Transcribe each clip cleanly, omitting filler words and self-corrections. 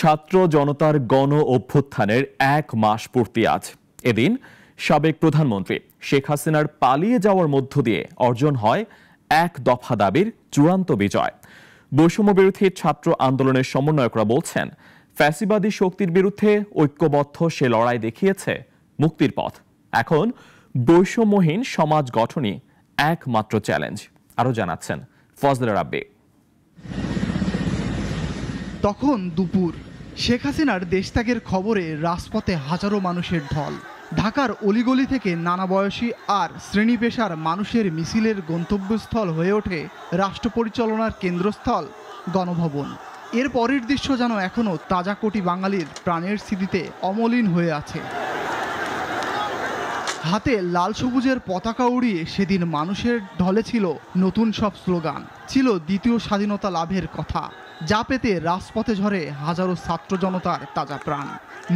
ছাত্র জনতার গণ অভ্যুত্থানের 1 মাস পূর্তি আজ। এদিন সাবেক প্রধানমন্ত্রী শেখ হাসিনার পালিয়ে যাওয়ার মধ্য দিয়ে অর্জন হয় 1 দফা দাবির চূড়ান্ত বিজয়। বৈষম্য বিরোধী ছাত্র আন্দোলনের সমন্বয়করা বলছেন, ফ্যাসিবাদী শক্তির বিরুদ্ধে ঐক্যবদ্ধ সে লড়াই দেখিয়েছে মুক্তির পথ। এখন বৈষম্যহীন সমাজ গঠনই একমাত্র চ্যালেঞ্জ। আরো জানাচ্ছেন ফজলে রাব্বি। তখন দুপুর, শেখ হাসিনার দেশত্যাগের খবরে রাজপথে হাজারো মানুষের ঢল। ঢাকার অলিগলি থেকে নানা বয়সী আর শ্রেণী পেশার মানুষের মিছিলের গন্তব্যস্থল হয়ে ওঠে রাষ্ট্র পরিচালনার কেন্দ্রস্থল গণভবন। এর পরের দৃশ্য যেন এখনও তাজা কোটি বাঙালির প্রাণের স্মৃতিতে অমলিন হয়ে আছে। হাতে লাল সবুজের পতাকা উড়িয়ে সেদিন মানুষের ঢলে ছিল নতুন সব স্লোগান, ছিল দ্বিতীয় স্বাধীনতা লাভের কথা, যা পেতে রাজপথে ঝরে হাজারো ছাত্র জনতার তাজা প্রাণ।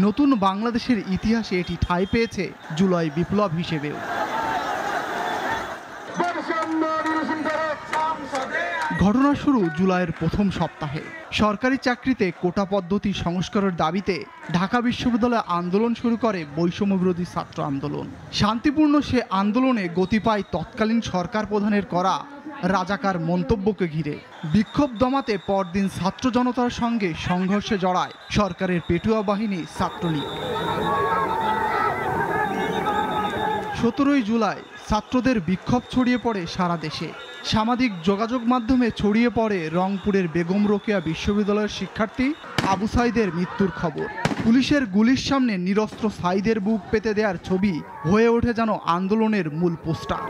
নতুন বাংলাদেশের ইতিহাসে এটি ঠাঁই পেয়েছে জুলাই বিপ্লব হিসেবেও। ঘটনা শুরু জুলাইয়ের প্রথম সপ্তাহে। সরকারি চাকরিতে কোটা পদ্ধতি সংস্কারের দাবিতে ঢাকা বিশ্ববিদ্যালয়ে আন্দোলন শুরু করে বৈষম্য বিরোধী ছাত্র আন্দোলন। শান্তিপূর্ণ সে আন্দোলনে গতি পায় তৎকালীন সরকার প্রধানের করা রাজাকার মন্তব্যকে ঘিরে। বিক্ষোভ দমাতে পরদিন ছাত্র জনতার সঙ্গে সংঘর্ষে জড়ায় সরকারের পেটুয়া বাহিনী ছাত্রলীগ। 17 জুলাই ছাত্রদের বিক্ষোভ ছড়িয়ে পড়ে সারা দেশে। সামাজিক যোগাযোগ মাধ্যমে ছড়িয়ে পড়ে রংপুরের বেগম রোকেয়া বিশ্ববিদ্যালয়ের শিক্ষার্থী আবু সাইদের মৃত্যুর খবর। পুলিশের গুলির সামনে নিরস্ত্র সাইদের বুক পেতে দেওয়ার ছবি হয়ে ওঠে যেন আন্দোলনের মূল পোস্টার।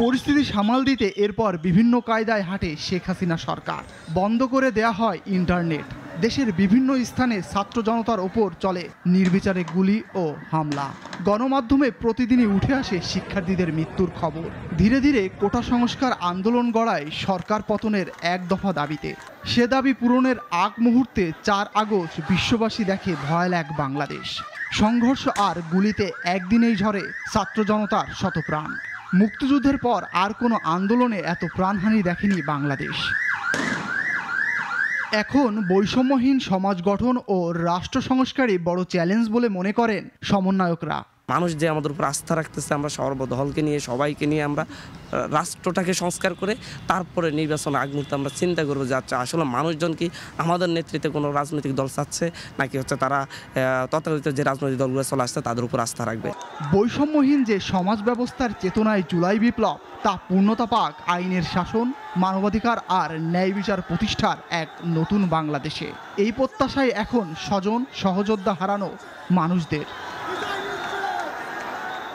পরিস্থিতি সামাল দিতে এরপর বিভিন্ন কায়দায় হাঁটে শেখ হাসিনা সরকার। বন্ধ করে দেয়া হয় ইন্টারনেট। দেশের বিভিন্ন স্থানে ছাত্র জনতার ওপর চলে নির্বিচারে গুলি ও হামলা। গণমাধ্যমে প্রতিদিনই উঠে আসে শিক্ষার্থীদের মৃত্যুর খবর। ধীরে ধীরে কোটা সংস্কার আন্দোলন গড়ায় সরকার পতনের 1 দফা দাবিতে। সে দাবি পূরণের আগ মুহূর্তে 4 আগস্ট বিশ্ববাসী দেখে ভয়াল এক বাংলাদেশ। সংঘর্ষ আর গুলিতে একদিনেই ঝরে ছাত্র জনতার শতপ্রাণ। মুক্তিযুদ্ধের পর আর কোনো আন্দোলনে এত প্রাণহানি দেখেনি বাংলাদেশ। এখন বৈষম্যহীন সমাজ গঠন ও রাষ্ট্র সংস্কারই বড় চ্যালেঞ্জ বলে মনে করেন সমন্বয়করা। মানুষ যে আমাদের উপর আস্থা রাখতেছে, আমরা সর্বদলকে নিয়ে সবাইকে নিয়ে আমরা রাষ্ট্রটাকে সংস্কার করে তারপরে নির্বাচন আগ মুহূর্তে আমরা চিন্তা করবো যে আচ্ছা আসলে মানুষজন কি আমাদের নেতৃত্বে কোনো রাজনৈতিক দল চাচ্ছে নাকি হচ্ছে তারা তথাকথিত যে রাজনৈতিক দলগুলো চলে আসছে তাদের উপর আস্থা রাখবে। বৈষম্যহীন যে সমাজ ব্যবস্থার চেতনায় জুলাই বিপ্লব, তা পূর্ণতা পাক আইনের শাসন, মানবাধিকার আর ন্যায় বিচার প্রতিষ্ঠার এক নতুন বাংলাদেশে। এই প্রত্যাশায় এখন স্বজন সহযোদ্ধা হারানো মানুষদের।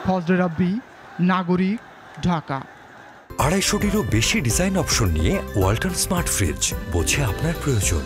ফজলে রাব্বি, নাগরিক, ঢাকা। 250-টিরও বেশি ডিজাইন অপশন নিয়ে ওয়ালটন স্মার্ট ফ্রিজ, বোঝে আপনার প্রয়োজন।